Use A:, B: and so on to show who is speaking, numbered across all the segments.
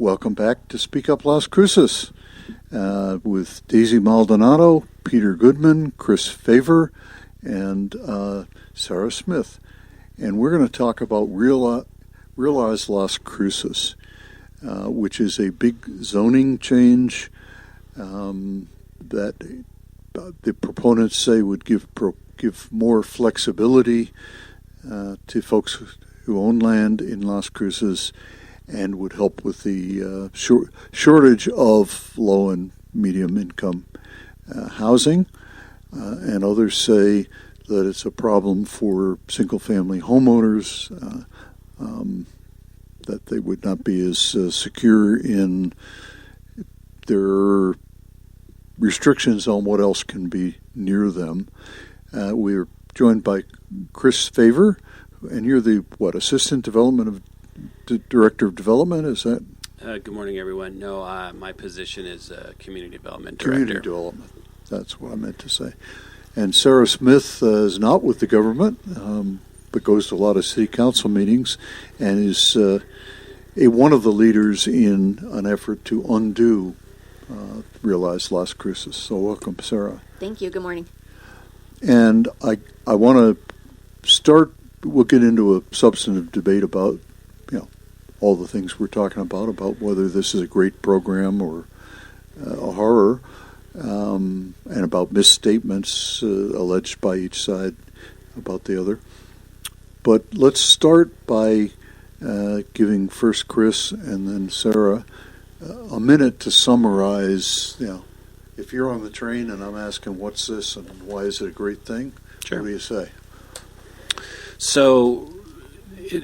A: welcome back to Speak Up Las Cruces with Daisy Maldonado, Peter Goodman, Chris Faivre, and Sarah Smith. And we're going to talk about Realize Las Cruces, which is a big zoning change that the proponents say would give more flexibility to folks who own land in Las Cruces and would help with the shortage of low and medium income housing. And others say that it's a problem for single-family homeowners, that they would not be as secure in their restrictions on what else can be near them. We're joined by Chris Faivre, and you're the, Assistant Director of Development, is that?
B: Good morning, everyone. No, my position is Community Development Director.
A: Community Development, that's what I meant to say. And Sarah Smith is not with the government, but goes to a lot of city council meetings and is one of the leaders in an effort to undo Realize Las Cruces. So welcome, Sarah.
C: Thank you. Good morning.
A: And I want to start, we'll get into a substantive debate about, all the things we're talking about whether this is a great program or a horror, and about misstatements alleged by each side about the other. But let's start by giving first Chris and then Sarah a minute to summarize, if you're on the train and I'm asking what's this and why is it a great thing,
B: Sure.
A: What do you say?
B: So,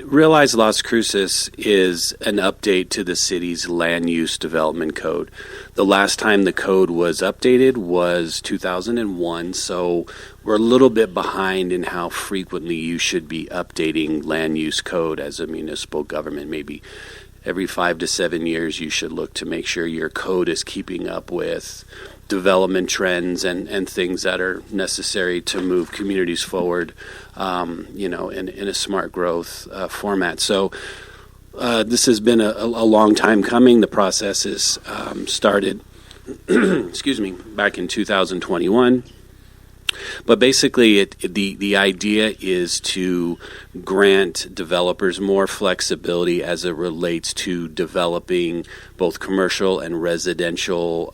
B: Realize Las Cruces is an update to the city's land use development code. The last time the code was updated was 2001, so we're a little bit behind in how frequently you should be updating land use code as a municipal government. Maybe every 5 to 7 years you should look to make sure your code is keeping up with development trends and things that are necessary to move communities forward, in a smart growth format. So this has been a long time coming. The process is started, back in 2021. But basically, the idea is to grant developers more flexibility as it relates to developing both commercial and residential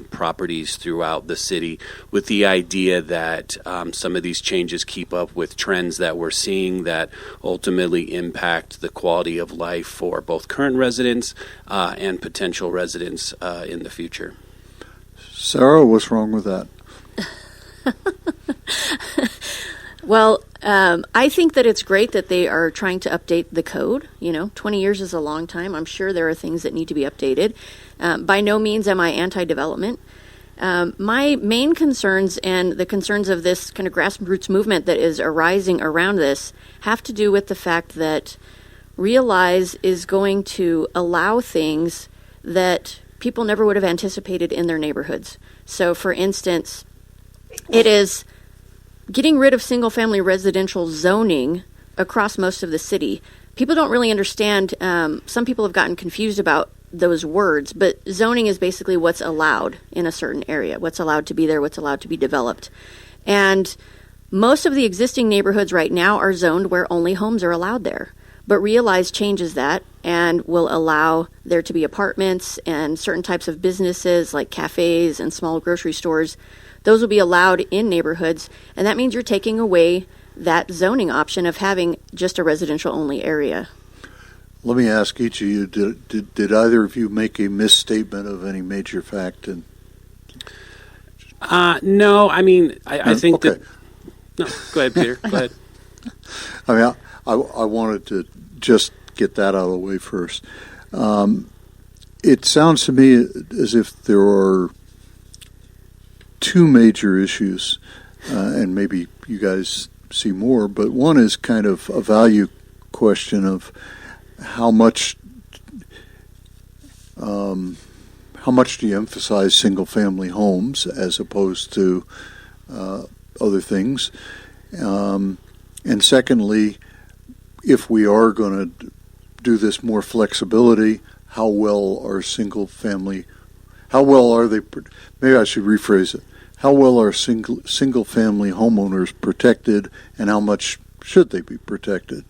B: properties throughout the city, with the idea that some of these changes keep up with trends that we're seeing that ultimately impact the quality of life for both current residents and potential residents in the future.
A: Sarah, what's wrong with that?
C: Well, I think that it's great that they are trying to update the code. 20 years is a long time. I'm sure there are things that need to be updated. By no means am I anti-development. My main concerns and the concerns of this kind of grassroots movement that is arising around this have to do with the fact that Realize is going to allow things that people never would have anticipated in their neighborhoods. So, for instance, it is getting rid of single-family residential zoning across most of the city. People don't really understand. Some people have gotten confused about those words, but zoning is basically what's allowed in a certain area, what's allowed to be there, what's allowed to be developed. And most of the existing neighborhoods right now are zoned where only homes are allowed there. But Realize changes that and will allow there to be apartments and certain types of businesses like cafes and small grocery stores. Those will be allowed in neighborhoods, and that means you're taking away that zoning option of having just a residential-only area.
A: Let me ask each of you, did either of you make a misstatement of any major fact?
B: No, I mean, I think
A: okay.
B: that... No, go ahead, Peter. Go ahead.
A: I mean, I wanted to just get that out of the way first. It sounds to me as if there are two major issues, and maybe you guys see more, but one is kind of a value question of how much do you emphasize single-family homes as opposed to other things, and secondly, if we are going to do this more flexibility, how well are how well are they, maybe I should rephrase it, how well are single-family homeowners protected, and how much should they be protected?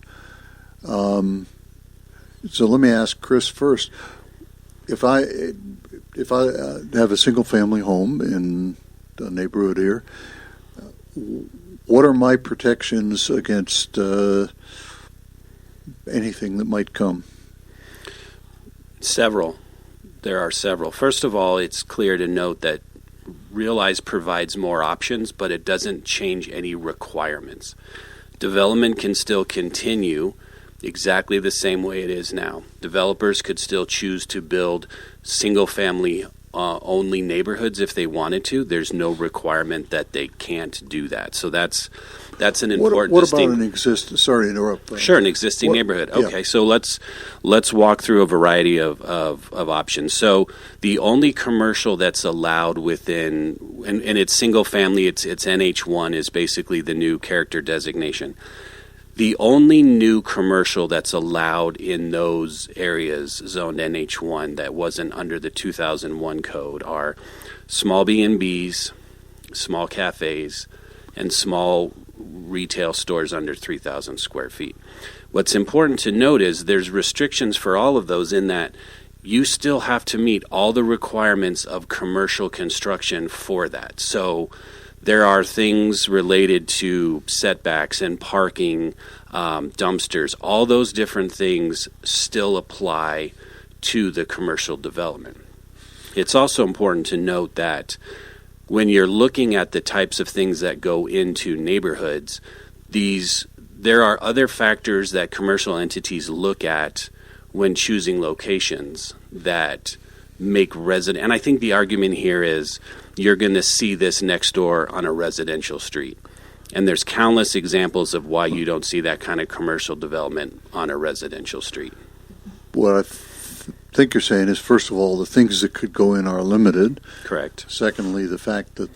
A: So let me ask Chris first. If I have a single-family home in the neighborhood here, what are my protections against anything that might come?
B: Several. There are several. First of all, it's clear to note that Realize provides more options, but it doesn't change any requirements. Development can still continue exactly the same way it is now. Developers could still choose to build single-family only neighborhoods if they wanted to. There's no requirement that they can't do that. So that's an important
A: What about an existing? Sorry to interrupt.
B: Sure, an existing neighborhood. Okay, so let's walk through a variety of options. So the only commercial that's allowed within, and it's single family, it's NH1 is basically the new character designation. The only new commercial that's allowed in those areas zoned NH1 that wasn't under the 2001 code are small B&Bs, small cafes, and small retail stores under 3,000 square feet. What's important to note is there's restrictions for all of those in that you still have to meet all the requirements of commercial construction for that. So there are things related to setbacks and parking, dumpsters. All those different things still apply to the commercial development. It's also important to note that when you're looking at the types of things that go into neighborhoods, there are other factors that commercial entities look at when choosing locations that make resident. And I think the argument here is you're going to see this next door on a residential street. And there's countless examples of why you don't see that kind of commercial development on a residential street.
A: What I think you're saying is, first of all, the things that could go in are limited.
B: Correct.
A: Secondly, the fact that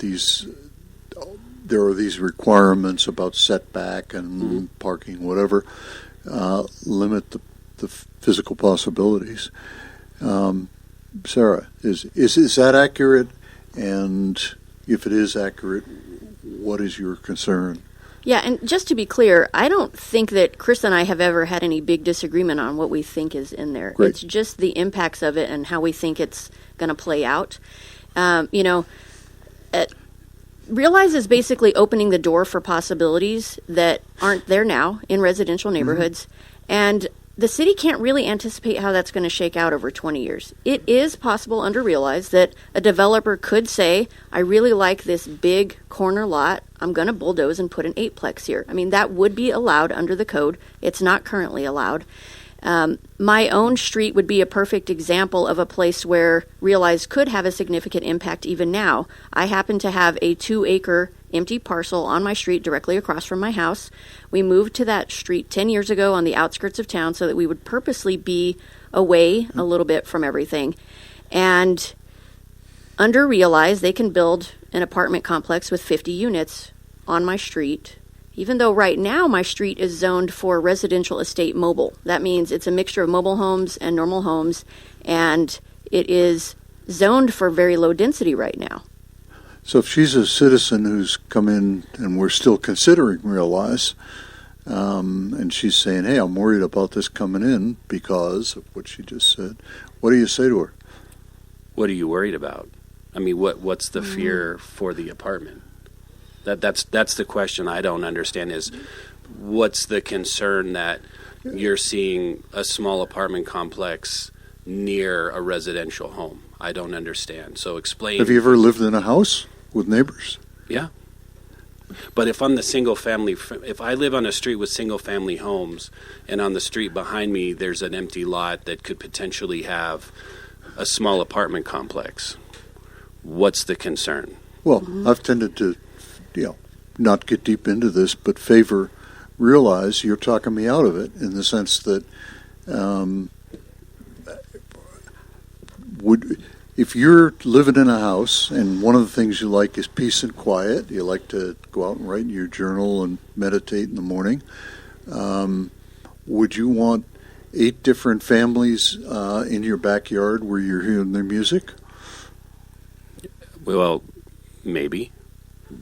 A: there are these requirements about setback and parking, whatever, limit the physical possibilities. Sarah, is that accurate? And if it is accurate, what is your concern?
C: Yeah, and just to be clear, I don't think that Chris and I have ever had any big disagreement on what we think is in there.
A: Great.
C: It's just the impacts of it and how we think it's going to play out. Realize is basically opening the door for possibilities that aren't there now in residential neighborhoods. And the city can't really anticipate how that's going to shake out over 20 years. It is possible under Realize that a developer could say, I really like this big corner lot. I'm going to bulldoze and put an 8-plex here. I mean, that would be allowed under the code. It's not currently allowed. My own street would be a perfect example of a place where Realize could have a significant impact even now. I happen to have a 2-acre empty parcel on my street directly across from my house. We moved to that street 10 years ago on the outskirts of town so that we would purposely be away a little bit from everything. And under Realize, they can build an apartment complex with 50 units on my street, even though right now my street is zoned for residential estate mobile. That means it's a mixture of mobile homes and normal homes, and it is zoned for very low density right now.
A: So if she's a citizen who's come in and we're still considering Realize, and she's saying, hey, I'm worried about this coming in because of what she just said, what do you say to her?
B: What are you worried about? I mean, what's the fear for the apartment? That's the question I don't understand is what's the concern that you're seeing a small apartment complex near a residential home? I don't understand. So explain.
A: Have you ever lived in a house with neighbors?
B: Yeah. But if I'm if I live on a street with single family homes and on the street behind me there's an empty lot that could potentially have a small apartment complex, what's the concern?
A: Well, I've tended to, not get deep into this, but favor Realize. You're talking me out of it in the sense that if you're living in a house and one of the things you like is peace and quiet, you like to go out and write in your journal and meditate in the morning, would you want 8 different families in your backyard where you're hearing their music?
B: Well, maybe.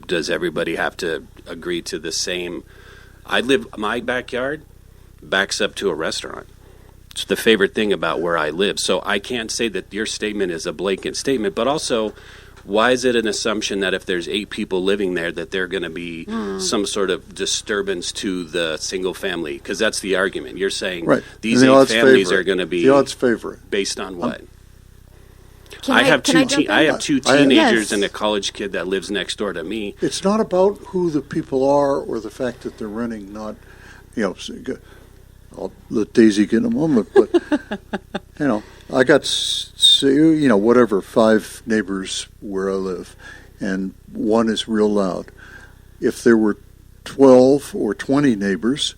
B: Does everybody have to agree to the same? My backyard backs up to a restaurant. It's the favorite thing about where I live. So I can't say that your statement is a blanket statement, but also, why is it an assumption that if there's 8 people living there that they're going to be some sort of disturbance to the single family? Because that's the argument. You're saying these 8 families are going to be...
A: The odds favor it.
B: Based on what?
C: I have 2
B: teenagers and a college kid that lives next door to me.
A: It's not about who the people are or the fact that they're renting, not, I'll let Daisy get in a moment, but, I got, 5 neighbors where I live, and one is real loud. If there were 12 or 20 neighbors,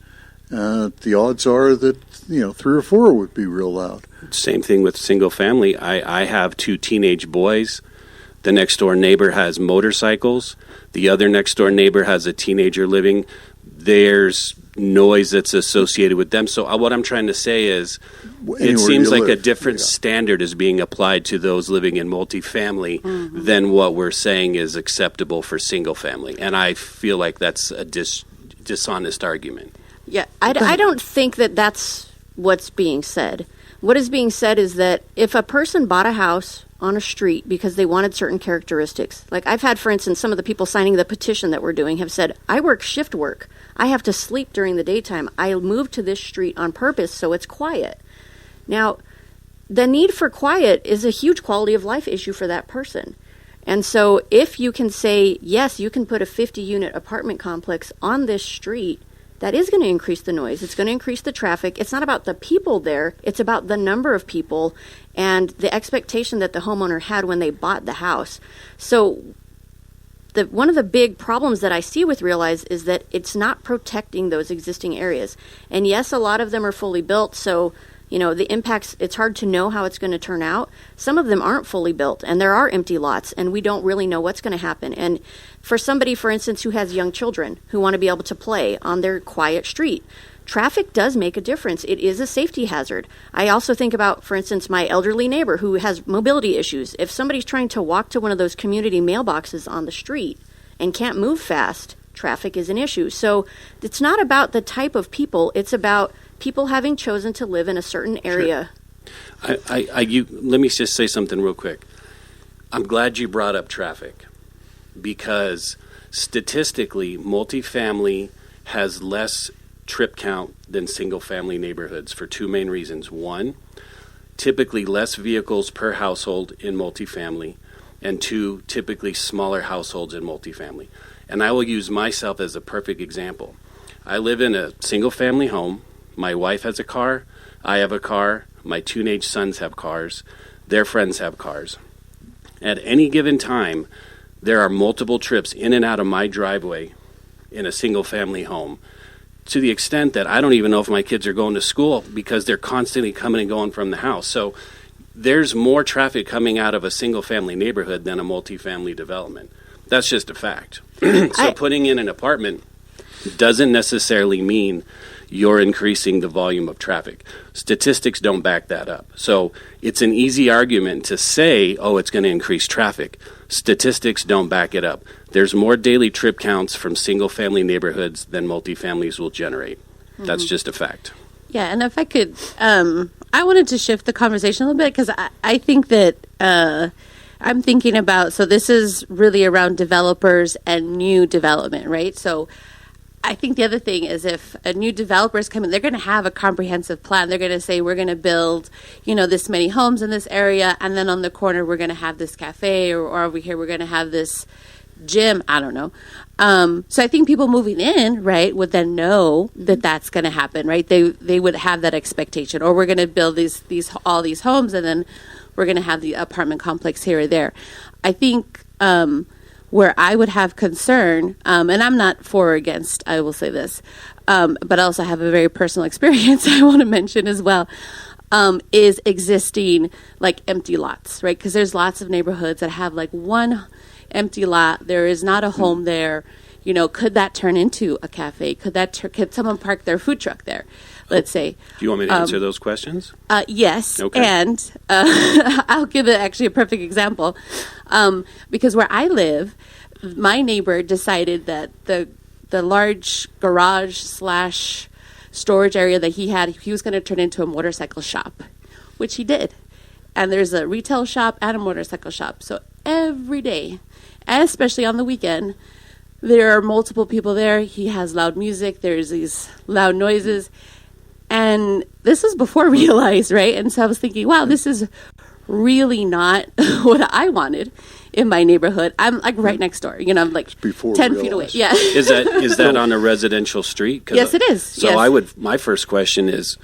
A: the odds are that, 3 or 4 would be real loud.
B: Same thing with single family. I have 2 teenage boys. The next door neighbor has motorcycles. The other next door neighbor has a teenager living. There's noise that's associated with them. So what I'm trying to say is it seems like a different standard is being applied to those living in multifamily than what we're saying is acceptable for single family. And I feel like that's a dishonest argument.
C: Yeah, I don't think that that's what's being said. What is being said is that if a person bought a house on a street because they wanted certain characteristics, like I've had, for instance, some of the people signing the petition that we're doing have said, I work shift work. I have to sleep during the daytime. I moved to this street on purpose so it's quiet. Now, the need for quiet is a huge quality of life issue for that person. And so if you can say, yes, you can put a 50-unit apartment complex on this street, that is going to increase the noise. It's going to increase the traffic. It's not about the people there. It's about the number of people and the expectation that the homeowner had when they bought the house. So one of the big problems that I see with Realize is that it's not protecting those existing areas. And yes, a lot of them are fully built, so the impacts, it's hard to know how it's going to turn out. Some of them aren't fully built, and there are empty lots, and we don't really know what's going to happen. And for somebody, for instance, who has young children who want to be able to play on their quiet street, traffic does make a difference. It is a safety hazard. I also think about, for instance, my elderly neighbor who has mobility issues. If somebody's trying to walk to one of those community mailboxes on the street and can't move fast, traffic is an issue. So it's not about the type of people. It's about people having chosen to live in a certain area.
B: Sure. Let me just say something real quick. I'm glad you brought up traffic because statistically, multifamily has less trip count than single-family neighborhoods for 2 main reasons. One, typically less vehicles per household in multifamily, and 2, typically smaller households in multifamily. And I will use myself as a perfect example. I live in a single-family home. My wife has a car, I have a car, my teenage sons have cars, their friends have cars. At any given time, there are multiple trips in and out of my driveway in a single-family home, to the extent that I don't even know if my kids are going to school because they're constantly coming and going from the house. So there's more traffic coming out of a single-family neighborhood than a multifamily development. That's just a fact. So putting in an apartment doesn't necessarily mean you're increasing the volume of traffic. Statistics don't back that up. So it's an easy argument to say, it's going to increase traffic. Statistics don't back it up. There's more daily trip counts from single-family neighborhoods than multifamilies will generate. That's just a fact.
D: Yeah, and if I could, I wanted to shift the conversation a little bit because I think that I'm thinking about, so this is really around developers and new development, right? So I think the other thing is if a new developer is coming, they're going to have a comprehensive plan. They're going to say, we're going to build, this many homes in this area, and then on the corner we're going to have this cafe, or over here we're going to have this gym. I don't know. So I think people moving in, right, would then know that that's going to happen, right? They would have that expectation, or we're going to build all these homes, and then we're going to have the apartment complex here or there. I think where I would have concern, and I'm not for or against, I will say this, but I also have a very personal experience I want to mention as well, is existing like empty lots, right? Because there's lots of neighborhoods that have like one empty lot. There is not a home there. Could that turn into a cafe? Could someone park their food truck there? let's say.
B: Do you want me to answer those questions?
D: Yes,
B: Okay.
D: and I'll give actually a perfect example. Because where I live, my neighbor decided that the large garage / storage area that he was going to turn into a motorcycle shop, which he did. And there's a retail shop and a motorcycle shop. So every day, and especially on the weekend, there are multiple people there. He has loud music. There's these loud noises. And this was before Realize, right? And so I was thinking, wow, this is really not what I wanted in my neighborhood. I'm like right next door. I'm like
A: before
D: 10 feet away.
A: Realize.
D: Yeah.
B: Is that on a residential street?
D: Yes, it is.
B: So
D: Yes.
B: my first question is,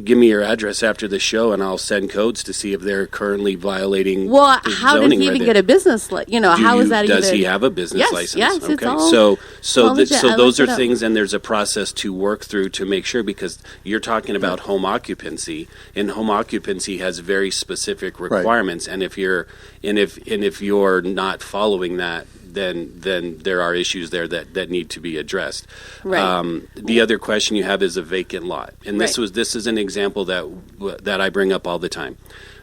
B: give me your address after the show, and I'll send codes to see if they're currently violating.
D: Well,
B: the
D: how does
B: zoning
D: he even
B: right
D: get
B: there.
D: a business? How is that even?
B: Does he have a business
D: Yes,
B: license?
D: yes, it's
B: Okay,
D: all-
B: so
D: all legit. I
B: those
D: looked
B: are
D: it up.
B: things, and there's a process to work through to make sure, because you're talking about home occupancy, and home occupancy has very specific requirements, and if you're not following that, then there are issues there that need to be addressed.
D: Right.
B: The other question you have is a vacant lot, and this
D: Right.
B: is an example that I bring up all the time.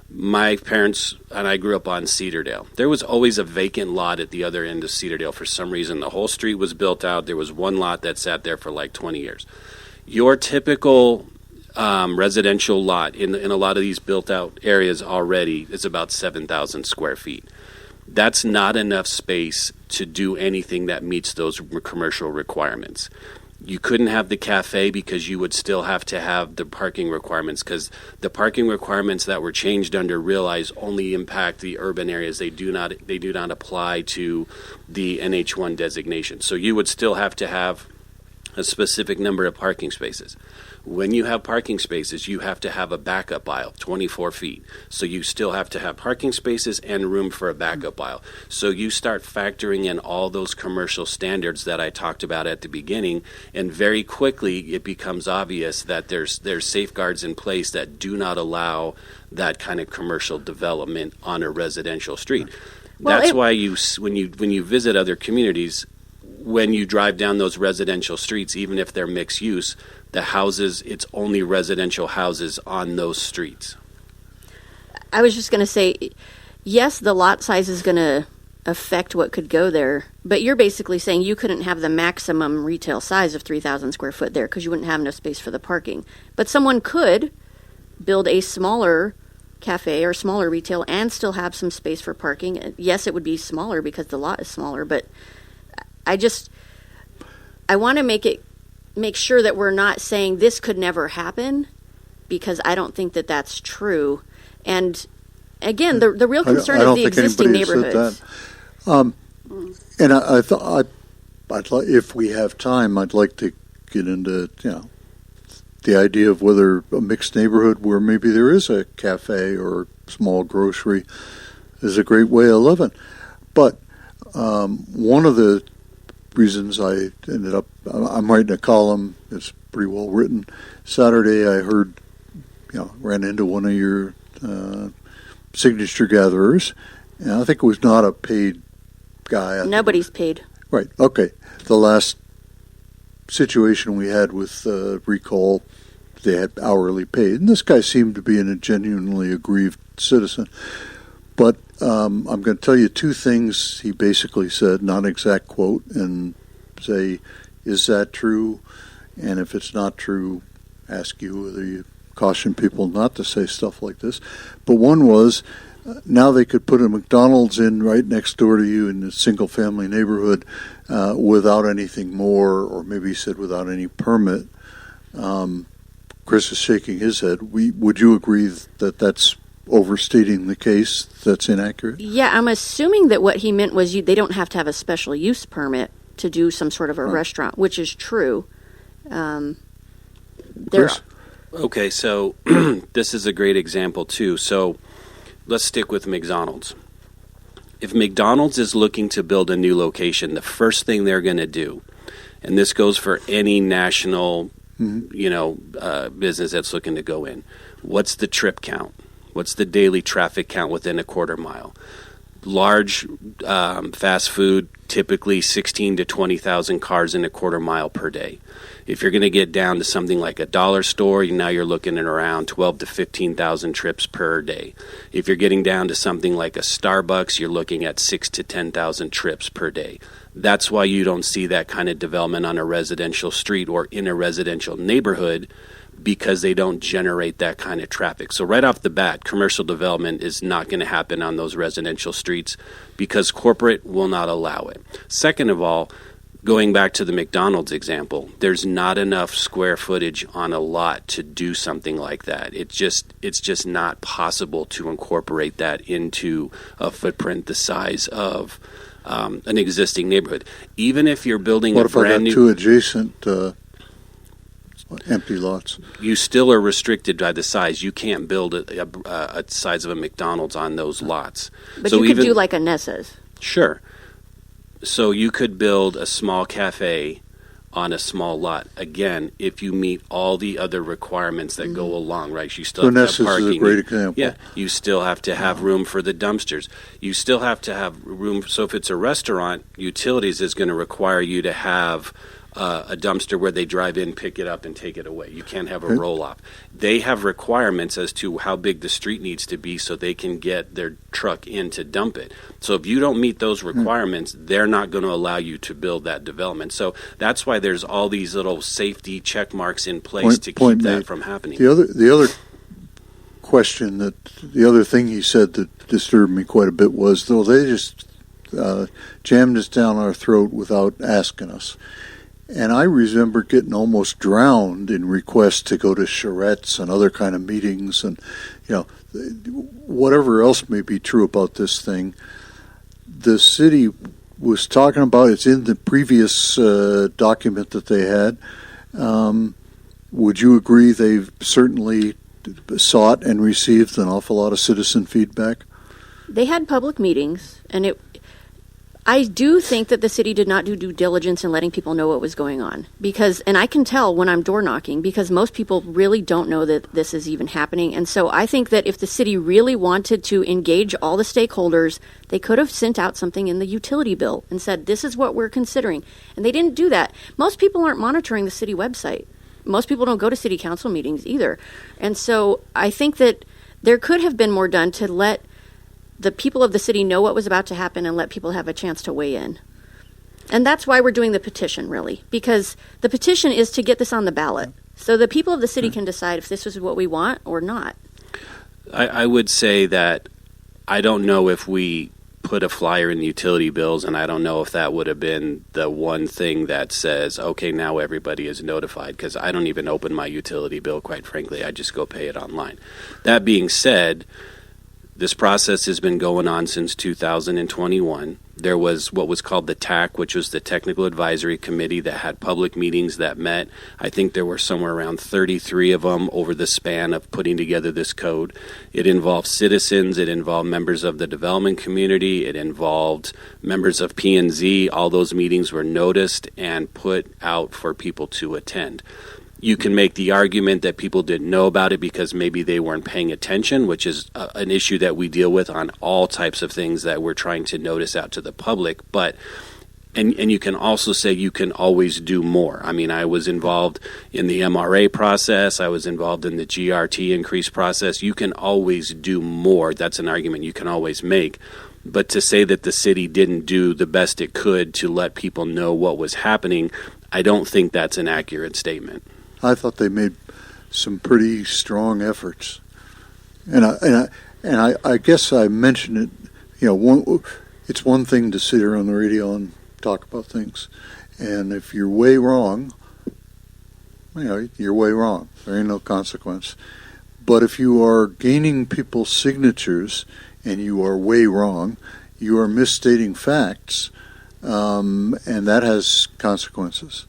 B: My parents and I grew up on Cedardale. There was always a vacant lot at the other end of Cedardale for some reason. The whole street was built out. There was one lot that sat there for like 20 years. Your typical residential lot in a lot of these built out areas already is about 7,000 square feet. That's not enough space to do anything that meets those commercial requirements. You couldn't have the cafe because you would still have to have the parking requirements, because the parking requirements that were changed under Realize only impact the urban areas. They do not apply to the NH1 designation. So you would still have to have a specific number of parking spaces. When you have parking spaces, you have to have a backup aisle, 24 feet. So you still have to have parking spaces and room for a backup aisle. So you start factoring in all those commercial standards that I talked about at the beginning, and very quickly it becomes obvious that there's safeguards in place that do not allow that kind of commercial development on a residential street.
C: Well,
B: That's why when you visit other communities, when you drive down those residential streets, even if they're mixed use, the houses, it's only residential houses on those streets.
C: I was just going to say, yes, the lot size is going to affect what could go there, but you're basically saying you couldn't have the maximum retail size of 3,000 square foot there because you wouldn't have enough space for the parking. But someone could build a smaller cafe or smaller retail and still have some space for parking. Yes, it would be smaller because the lot is smaller, but I want to make sure that we're not saying this could never happen, because I don't think that that's true. And again, the real concern is the existing neighborhoods.
A: And I thought I'd like, if we have time, I'd like to get into the idea of whether a mixed neighborhood where maybe there is a cafe or small grocery is a great way of living. But one of the reasons I ended up, I'm writing a column, it's pretty well written. Saturday I heard, ran into one of your signature gatherers, and I think it was not a paid guy.
C: Nobody's paid.
A: Right, okay. The last situation we had with recall, they had hourly paid, and this guy seemed to be a genuinely aggrieved citizen. But I'm going to tell you two things he basically said, not exact quote, and say, is that true? And if it's not true, ask you whether you caution people not to say stuff like this. But one was, now they could put a McDonald's in right next door to you in a single-family neighborhood without anything more, or maybe he said without any permit. Chris is shaking his head. Would you agree that that's overstating the case, that's inaccurate?
C: Yeah, I'm assuming that what he meant was they don't have to have a special use permit to do some sort of a restaurant, which is true.
A: Chris?
B: Okay, so this is a great example too. So let's stick with McDonald's. If McDonald's is looking to build a new location, the first thing they're going to do, and this goes for any national, business that's looking to go in, what's the trip count? What's the daily traffic count within a quarter mile? large fast food, typically 16 to 20,000 cars in a quarter mile per day. If you're going to get down to something like a dollar store, now you're looking at around 12 to 15,000 trips per day. If you're getting down to something like a Starbucks, you're looking at 6 to 10,000 trips per day. That's why you don't see that kind of development on a residential street or in a residential neighborhood, because they don't generate that kind of traffic. So right off the bat, commercial development is not going to happen on those residential streets because corporate will not allow it. Second of all, going back to the McDonald's example, there's not enough square footage on a lot to do something like that. It's just not possible to incorporate that into a footprint the size of an existing neighborhood. Even if you're building
A: what
B: a brand new...
A: What if I got two adjacent empty lots?
B: You still are restricted by the size. You can't build a size of a McDonald's on those lots.
C: But so you could do like a Nessa's.
B: Sure. So you could build a small cafe on a small lot. Again, if you meet all the other requirements that go along, right? You still have to have parking.
A: Is a great example.
B: Yeah. You still have to have room for the dumpsters. You still have to have room. So if it's a restaurant, utilities is going to require you to have a dumpster where they drive in, pick it up, and take it away. You can't have a roll-off. They have requirements as to how big the street needs to be so they can get their truck in to dump it. So if you don't meet those requirements, they're not going to allow you to build that development. So that's why there's all these little safety check marks in place to keep that from happening.
A: The other question, the other thing he said that disturbed me quite a bit was, though, they just jammed this down our throat without asking us. And I remember getting almost drowned in requests to go to charrettes and other kind of meetings, and whatever else may be true about this thing. The city was talking about, it's in the previous document that they had. Would you agree they've certainly sought and received an awful lot of citizen feedback?
C: They had public meetings, and I do think that the city did not do due diligence in letting people know what was going on, and I can tell when I'm door knocking, because most people really don't know that this is even happening. And so I think that if the city really wanted to engage all the stakeholders, they could have sent out something in the utility bill and said, this is what we're considering. And they didn't do that. Most people aren't monitoring the city website. Most people don't go to city council meetings either. And so I think that there could have been more done to let the people of the city know what was about to happen and let people have a chance to weigh in. And that's why we're doing the petition, really, because the petition is to get this on the ballot. So the people of the city can decide if this is what we want or not.
B: I would say that I don't know if we put a flyer in the utility bills, and I don't know if that would have been the one thing that says, okay, now everybody is notified, because I don't even open my utility bill, quite frankly. I just go pay it online. That being said, this process has been going on since 2021. There was what was called the TAC, which was the Technical Advisory Committee that had public meetings that met. I think there were somewhere around 33 of them over the span of putting together this code. It involved citizens. It involved members of the development community. It involved members of P&Z. All those meetings were noticed and put out for people to attend. You can make the argument that people didn't know about it because maybe they weren't paying attention, which is an issue that we deal with on all types of things that we're trying to notice out to the public. But and you can also say you can always do more. I mean, I was involved in the MRA process. I was involved in the GRT increase process. You can always do more. That's an argument you can always make. But to say that the city didn't do the best it could to let people know what was happening, I don't think that's an accurate statement.
A: I thought they made some pretty strong efforts, and I guess I mentioned it. It's one thing to sit here on the radio and talk about things, and if you're way wrong, you're way wrong. There ain't no consequence. But if you are gaining people's signatures and you are way wrong, you are misstating facts, and that has consequences.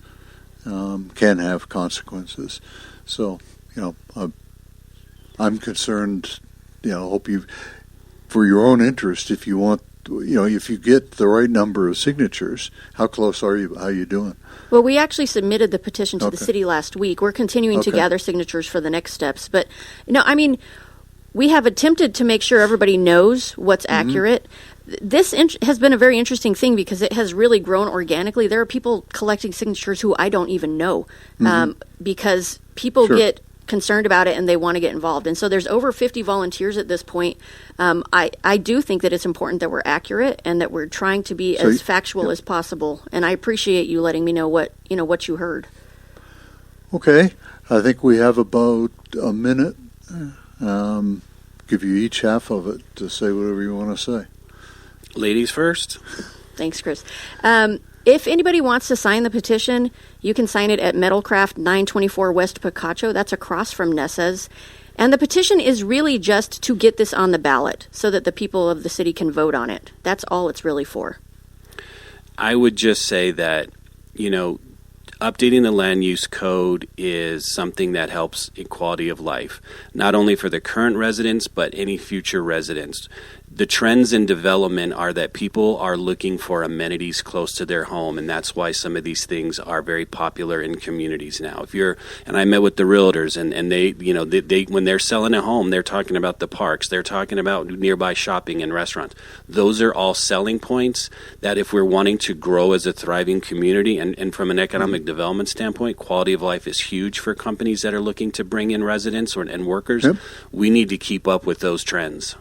A: Can have consequences. So, I'm concerned, hope you, for your own interest, if you want, if you get the right number of signatures, how close are you? How are you doing?
C: Well, we actually submitted the petition to the city last week. We're continuing to gather signatures for the next steps. But, we have attempted to make sure everybody knows what's accurate. this has been a very interesting thing because it has really grown organically. There are people collecting signatures who I don't even know, because people
A: Sure.
C: get concerned about it and they want to get involved. And so there's over 50 volunteers at this point. I do think that it's important that we're accurate and that we're trying to be as factual as possible. And I appreciate you letting me know what you heard.
A: Okay, I think we have about a minute. Give you each half of it to say whatever you want to say.
B: Ladies first.
C: Thanks, Chris. If anybody wants to sign the petition, you can sign it at Metalcraft 924 West Picacho. That's across from Nessa's. And the petition is really just to get this on the ballot so that the people of the city can vote on it. That's all it's really for.
B: I would just say that, updating the land use code is something that helps quality of life, not only for the current residents, but any future residents. The trends in development are that people are looking for amenities close to their home, and that's why some of these things are very popular in communities now. And I met with the realtors, and they when they're selling a home, they're talking about the parks, they're talking about nearby shopping and restaurants. Those are all selling points that if we're wanting to grow as a thriving community, and from an economic development standpoint, quality of life is huge for companies that are looking to bring in residents and workers.
A: Yep.
B: We need to keep up with those trends.